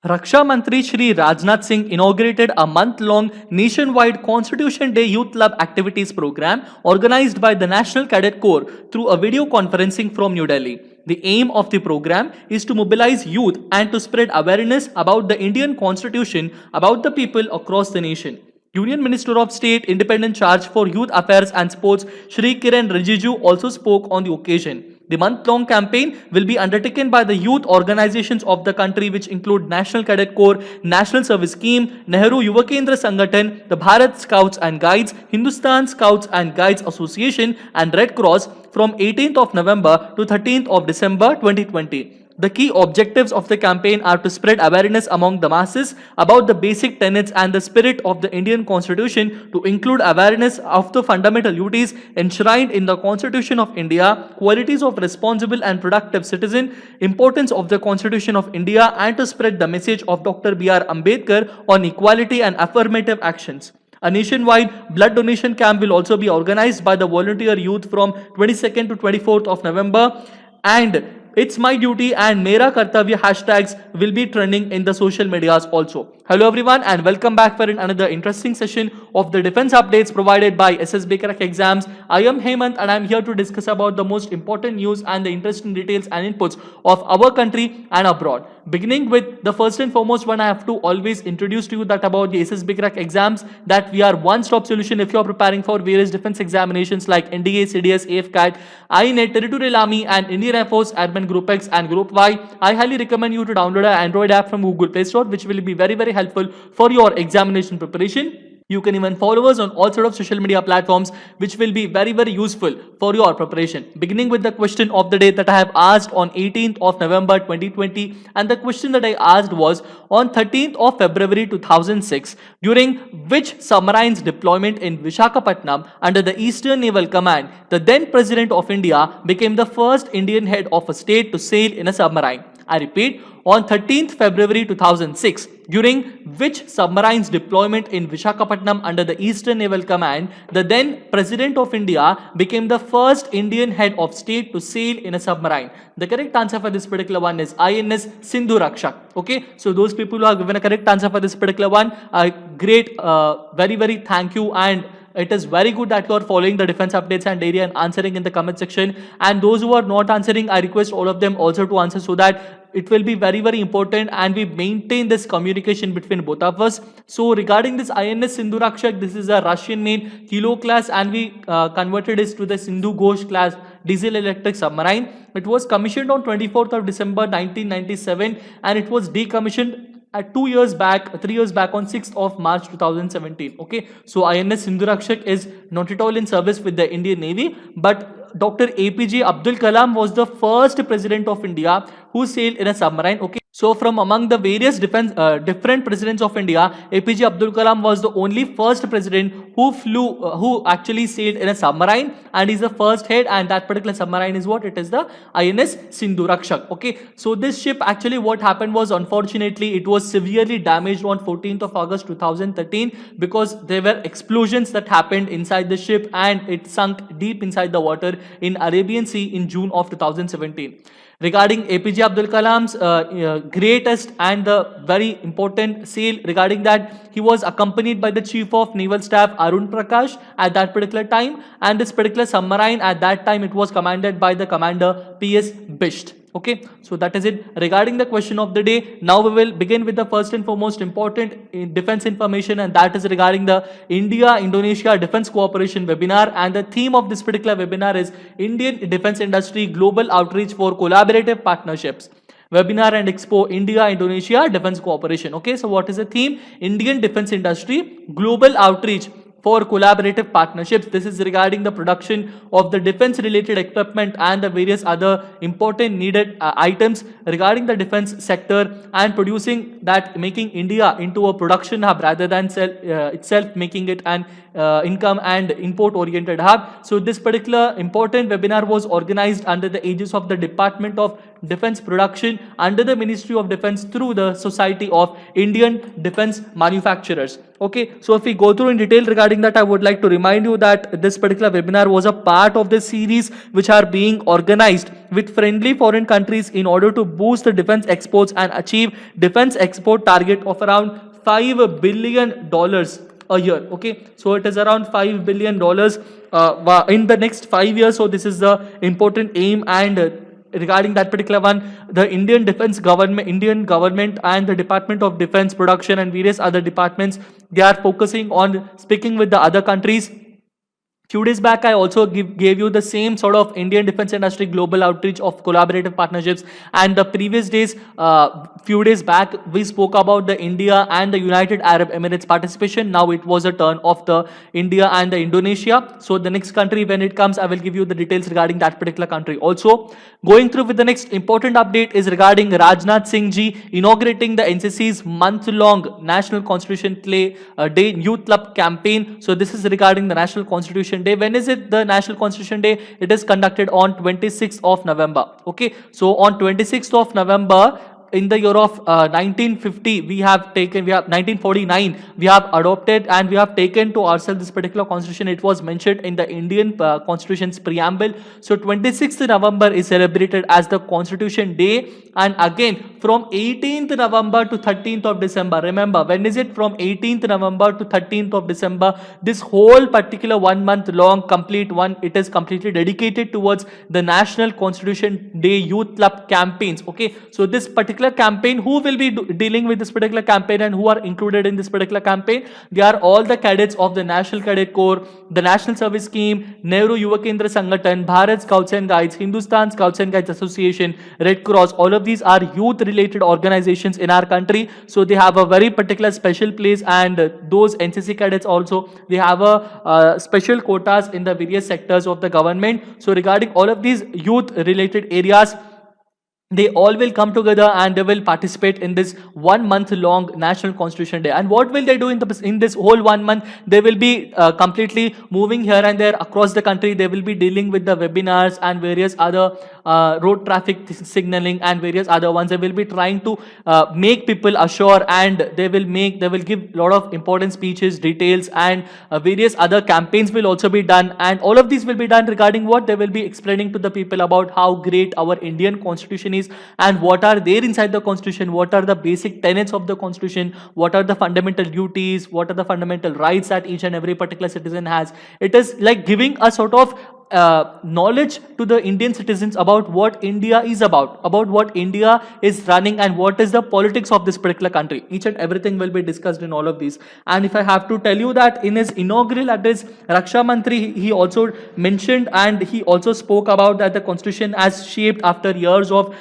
Raksha Mantri Shri Rajnath Singh inaugurated a month-long nationwide Constitution Day Youth Club activities program organized by the National Cadet Corps through a video conferencing from New Delhi. The aim of the program is to mobilize youth and to spread awareness about the Indian Constitution about the people across the nation. Union Minister of State Independent Charge for Youth Affairs and Sports Shri Kiren Rijiju also spoke on the occasion. The month-long campaign will be undertaken by the youth organizations of the country, which include National Cadet Corps, National Service Scheme, Nehru Yuva Kendra Sangathan, the Bharat Scouts and Guides, Hindustan Scouts and Guides Association and Red Cross from 18th of November to 13th of December 2020. The key objectives of the campaign are to spread awareness among the masses about the basic tenets and the spirit of the Indian Constitution, to include awareness of the fundamental duties enshrined in the Constitution of India, qualities of responsible and productive citizen, importance of the Constitution of India, and to spread the message of Dr. B.R. Ambedkar on equality and affirmative actions. A nationwide blood donation camp will also be organized by the volunteer youth from 22nd to 24th of November, and it's my duty and Mera Kartavya hashtags will be trending in the social medias also. Hello everyone and welcome back for another interesting session of the defense updates provided by SSB Crack Exams. I am Hemant and I am here to discuss about the most important news and the interesting details and inputs of our country and abroad. Beginning with the first and foremost one, I have to always introduce to you that about the SSB Crack Exams, that we are one-stop solution if you are preparing for various defense examinations like NDA, CDS, AFCAT, INET, Territorial Army and Indian Air Force, Airmen Group X and Group Y. I highly recommend you to download an Android app from Google Play Store, which will be very helpful for your examination preparation. You can even follow us on all sort of social media platforms, which will be very useful for your preparation. Beginning with the question of the day that I have asked on 18th of November 2020, and the question that I asked was on 13th of February 2006, during which submarine's deployment in Visakhapatnam under the Eastern Naval Command, the then President of India became the first Indian head of a state to sail in a submarine. I repeat, on 13th February 2006, during which submarine's deployment in Visakhapatnam under the Eastern Naval Command, the then President of India became the first Indian head of state to sail in a submarine. The correct answer for this particular one is INS Sindhu Rakshak. Okay, so those people who have given a correct answer for this particular one, great, very thank you, and it is very good that you are following the defense updates and area and answering in the comment section. And those who are not answering, I request all of them also to answer, so that it will be very important and we maintain this communication between both of us. So regarding this INS Sindhu Rakshak, this is a Russian made Kilo class and we converted it to the Sindhu Ghosh class diesel electric submarine. It was commissioned on 24th of December 1997 and it was decommissioned at 3 years back on 6th of March 2017. Okay, so INS Sindhu Rakshak is not at all in service with the Indian Navy, but Dr. APJ Abdul Kalam was the first president of India who sailed in a submarine. Okay, so from among the various different presidents of India, APJ Abdul Kalam was the only first president who actually sailed in a submarine, and is the first head, and that particular submarine is what? It is the INS Sindhu Rakshak. Okay, so this ship, actually what happened was, unfortunately it was severely damaged on 14th of August 2013 because there were explosions that happened inside the ship and it sunk deep inside the water in Arabian Sea in June of 2017. Regarding APJ Abdul Kalam's greatest and the very important sail, regarding that, he was accompanied by the Chief of Naval Staff Arun Prakash at that particular time, and this particular submarine at that time it was commanded by the Commander P.S. Bisht. Okay, so that is it regarding the question of the day. Now we will begin with the first and foremost important defense information, and that is regarding the India-Indonesia Defense Cooperation Webinar, and the theme of this particular webinar is Indian Defense Industry Global Outreach for Collaborative Partnerships. Webinar and Expo India-Indonesia Defense Cooperation. Okay, so what is the theme? Indian Defense Industry Global Outreach for collaborative partnerships. This is regarding the production of the defense related equipment and the various other important needed items regarding the defense sector, and producing that, making India into a production hub rather than itself making it an income and import oriented hub. So this particular important webinar was organized under the aegis of the Department of defense production under the Ministry of Defense through the Society of Indian Defense Manufacturers. Okay, so if we go through in detail regarding that, I would like to remind you that this particular webinar was a part of the series which are being organized with friendly foreign countries in order to boost the defense exports and achieve defense export target of around $5 billion a year. Okay, so it is around $5 billion in the next 5 years. So this is the important aim, and regarding that particular one, the Indian government and the Department of Defense Production and various other departments, they are focusing on speaking with the other countries. Few days back, I also gave you the same sort of Indian defense industry global outreach of collaborative partnerships. And the previous days, few days back, we spoke about the India and the United Arab Emirates participation. Now it was a turn of the India and the Indonesia. So the next country, when it comes, I will give you the details regarding that particular country. Also, going through with the next important update is regarding Rajnath Singh ji inaugurating the NCC's month-long National Constitution Day Youth Club campaign. So this is regarding the National Constitution Day. When is it the National Constitution Day? It is conducted on 26th of November. Okay, so on 26th of November in the year of 1950, we have 1949, we have adopted and we have taken to ourselves this particular constitution. It was mentioned in the Indian constitution's preamble. So 26th November is celebrated as the Constitution Day, and again from 18th November to 13th of December. Remember, when is it? From 18th November to 13th of December. This whole particular 1 month long complete one, it is completely dedicated towards the National Constitution Day Youth Club campaigns. Okay, so this particular campaign, who will be dealing with this particular campaign and who are included in this particular campaign? They are all the cadets of the National Cadet Corps, the National Service Scheme, Nehru Yuva Kendra Sangathan, Bharat Scouts and Guides, Hindustan Scouts and Guides Association, Red Cross. All of these are youth related organizations in our country. So they have a very particular special place, and those NCC cadets also, they have a special quotas in the various sectors of the government. So regarding all of these youth related areas, they all will come together and they will participate in this 1 month long National Constitution Day. And what will they do in this whole 1 month? They will be completely moving here and there across the country. They will be dealing with the webinars and various other road traffic signaling and various other ones. They will be trying to make people assure, and they will give a lot of important speeches, details, and various other campaigns will also be done. And all of these will be done regarding what? They will be explaining to the people about how great our Indian Constitution is and what are there inside the Constitution, what are the basic tenets of the Constitution, what are the fundamental duties, what are the fundamental rights that each and every particular citizen has. It is like giving a sort of knowledge to the Indian citizens about what India is about what India is running, and what is the politics of this particular country. Each and everything will be discussed in all of these. And if I have to tell you that in his inaugural address, Raksha Mantri, he also mentioned and he also spoke about that the Constitution as shaped after years of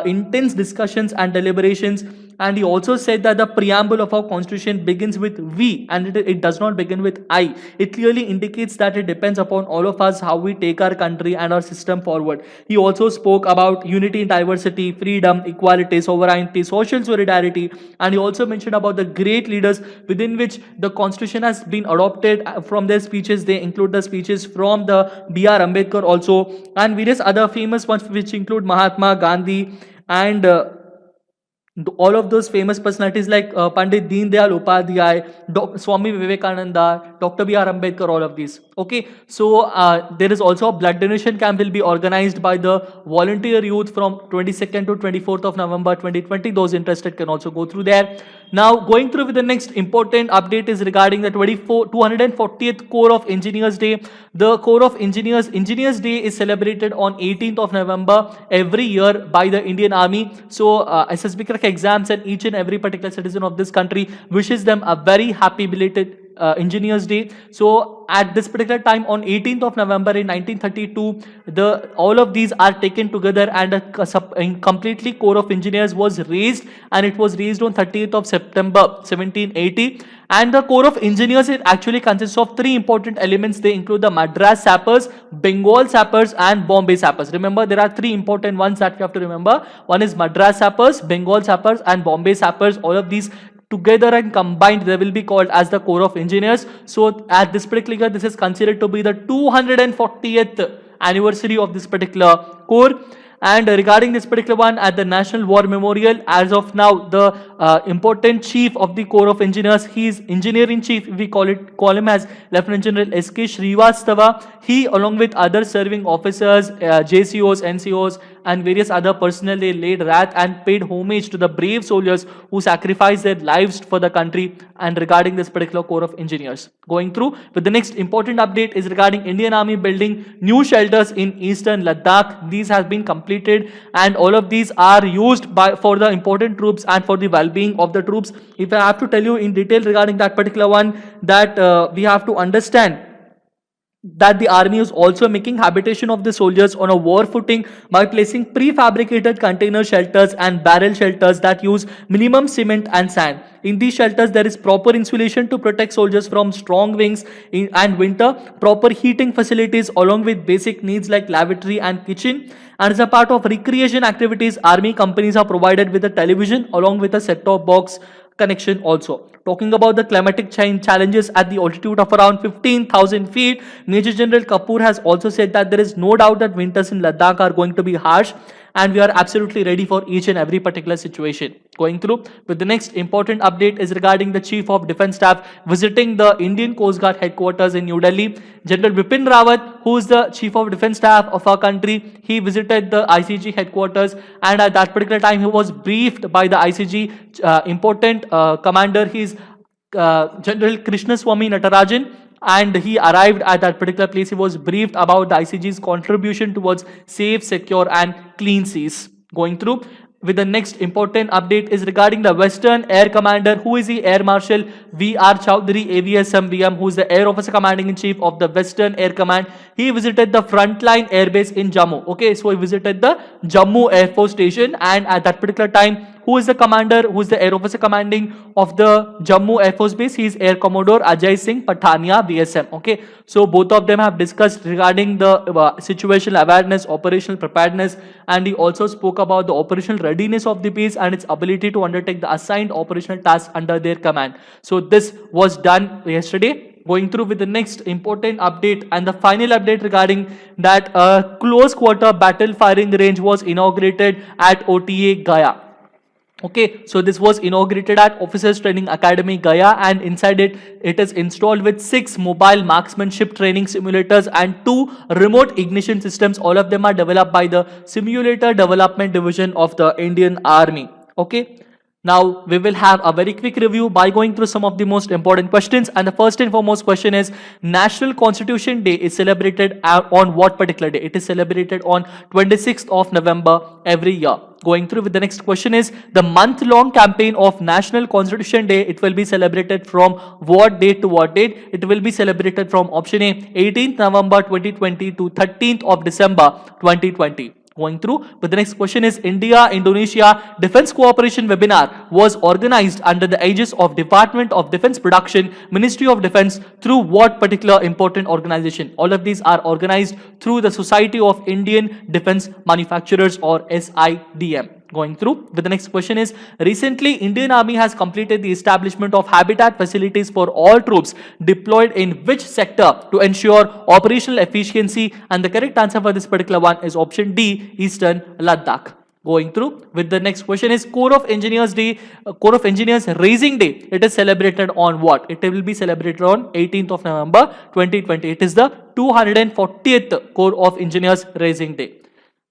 intense discussions and deliberations. And he also said that the preamble of our constitution begins with we, and it does not begin with I. It clearly indicates that it depends upon all of us how we take our country and our system forward. He also spoke about unity in diversity, freedom, equality, sovereignty, social solidarity, and he also mentioned about the great leaders within which the constitution has been adopted. From their speeches, they include the speeches from the B.R. Ambedkar also, and various other famous ones which include Mahatma Gandhi and all of those famous personalities like Pandit Deen Dayal Upadhyay, Swami Vivekananda, Dr. B.R. Ambedkar, all of these. Okay, so there is also a blood donation camp will be organized by the volunteer youth from 22nd to 24th of November 2020. Those interested can also go through there. Now, going through with the next important update is regarding the 240th Corps of Engineers Day. The Corps of Engineers Day is celebrated on 18th of November every year by the Indian Army. So, SSB crack exams, and each and every particular citizen of this country wishes them a very happy belated Engineers Day. So at this particular time on 18th of November in 1932, all of these are taken together, and a completely Corps of Engineers was raised, and it was raised on 30th of September 1780. And the Corps of Engineers, it actually consists of three important elements. They include the Madras Sappers, Bengal Sappers, and Bombay Sappers. Remember, there are three important ones that you have to remember. One is Madras Sappers, Bengal Sappers, and Bombay Sappers. All of these together and combined, they will be called as the Corps of Engineers. So at this particular year, this is considered to be the 240th anniversary of this particular corps. And regarding this particular one, at the National War Memorial, as of now, the important chief of the Corps of Engineers, he is engineer in chief, we call him as Lieutenant General S.K. Srivastava. He, along with other serving officers, JCOs, NCOs, and various other personnel, they laid wreath and paid homage to the brave soldiers who sacrificed their lives for the country. And regarding this particular Corps of Engineers, going through with the next important update is regarding Indian Army building new shelters in eastern Ladakh. These have been completed, and all of these are used for the important troops and for the well-being of the troops. If I have to tell you in detail regarding that particular one, that we have to understand that the army is also making habitation of the soldiers on a war footing by placing prefabricated container shelters and barrel shelters that use minimum cement and sand. In these shelters, there is proper insulation to protect soldiers from strong winds and winter, proper heating facilities along with basic needs like lavatory and kitchen. And as a part of recreation activities, army companies are provided with a television along with a set-top box connection also. Talking about the climatic change challenges at the altitude of around 15,000 feet, Major General Kapoor has also said that there is no doubt that winters in Ladakh are going to be harsh, and we are absolutely ready for each and every particular situation. Going through with the next important update is regarding the Chief of Defence Staff visiting the Indian Coast Guard headquarters in New Delhi. General Bipin Rawat, who is the Chief of Defence Staff of our country, he visited the ICG headquarters, and at that particular time he was briefed by the ICG important commander. He is General Krishnaswamy Natarajan, and he arrived at that particular place. He was briefed about the ICG's contribution towards safe, secure and clean seas. Going through with the next important update is regarding the Western Air Commander, who is the Air Marshal V.R. Chowdhury, AVSM VM, who is the Air Officer Commanding in Chief of the Western Air Command. He visited the frontline airbase in Jammu. Okay, so he visited the Jammu Air Force Station, and at that particular time, who is the commander, who is the Air Officer Commanding of the Jammu Air Force Base? He is Air Commodore Ajay Singh Pathania, VSM. Okay, so both of them have discussed regarding the situational awareness, operational preparedness, and he also spoke about the operational readiness of the base and its ability to undertake the assigned operational tasks under their command. So this was done yesterday. Going through with the next important update and the final update regarding that close quarter battle firing range was inaugurated at OTA Gaya. Okay, so this was inaugurated at Officers Training Academy Gaya, and inside it is installed with 6 mobile marksmanship training simulators and 2 remote ignition systems. All of them are developed by the Simulator Development Division of the Indian Army. Okay. Now, we will have a very quick review by going through some of the most important questions. And the first and foremost question is, National Constitution Day is celebrated on what particular day? It is celebrated on 26th of November every year. Going through with the next question is, the month-long campaign of National Constitution Day, it will be celebrated from what date to what date? It will be celebrated from option A, 18th November 2020 to 13th of December 2020. Going through, but the next question is, India-Indonesia Defense Cooperation Webinar was organized under the aegis of Department of Defense Production, Ministry of Defense, through what particular important organization? All of these are organized through the Society of Indian Defense Manufacturers, or SIDM. Going through, but the next question is, recently Indian Army has completed the establishment of habitat facilities for all troops deployed in which sector to ensure operational efficiency? And the correct answer for this particular one is option D, Eastern Ladakh. Going through with the next question is, Corps of Engineers Day, Corps of Engineers Raising Day, it is celebrated on what? It will be celebrated on 18th of November 2020. It is the 240th Corps of Engineers Raising Day.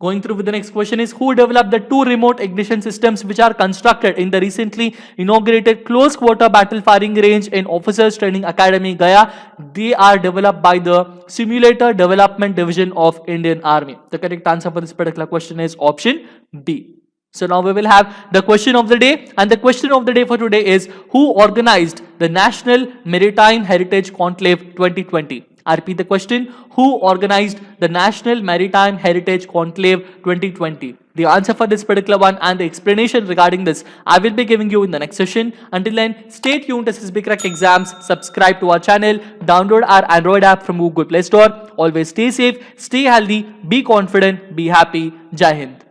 Going through with the next question is, who developed the 2 remote ignition systems which are constructed in the recently inaugurated close quarter battle firing range in Officers Training Academy Gaya? They are developed by the Simulator Development Division of Indian Army. The correct answer for this particular question is option B. So now we will have the question of the day, and the question of the day for today is, who organized the National Maritime Heritage Conclave 2020? I repeat the question, who organized the National Maritime Heritage Conclave 2020? The answer for this particular one and the explanation regarding this I will be giving you in the next session. Until then, stay tuned to SSB Crack Exams, subscribe to our channel, download our Android app from Google Play Store. Always stay safe, stay healthy, be confident, be happy. Jai Hind.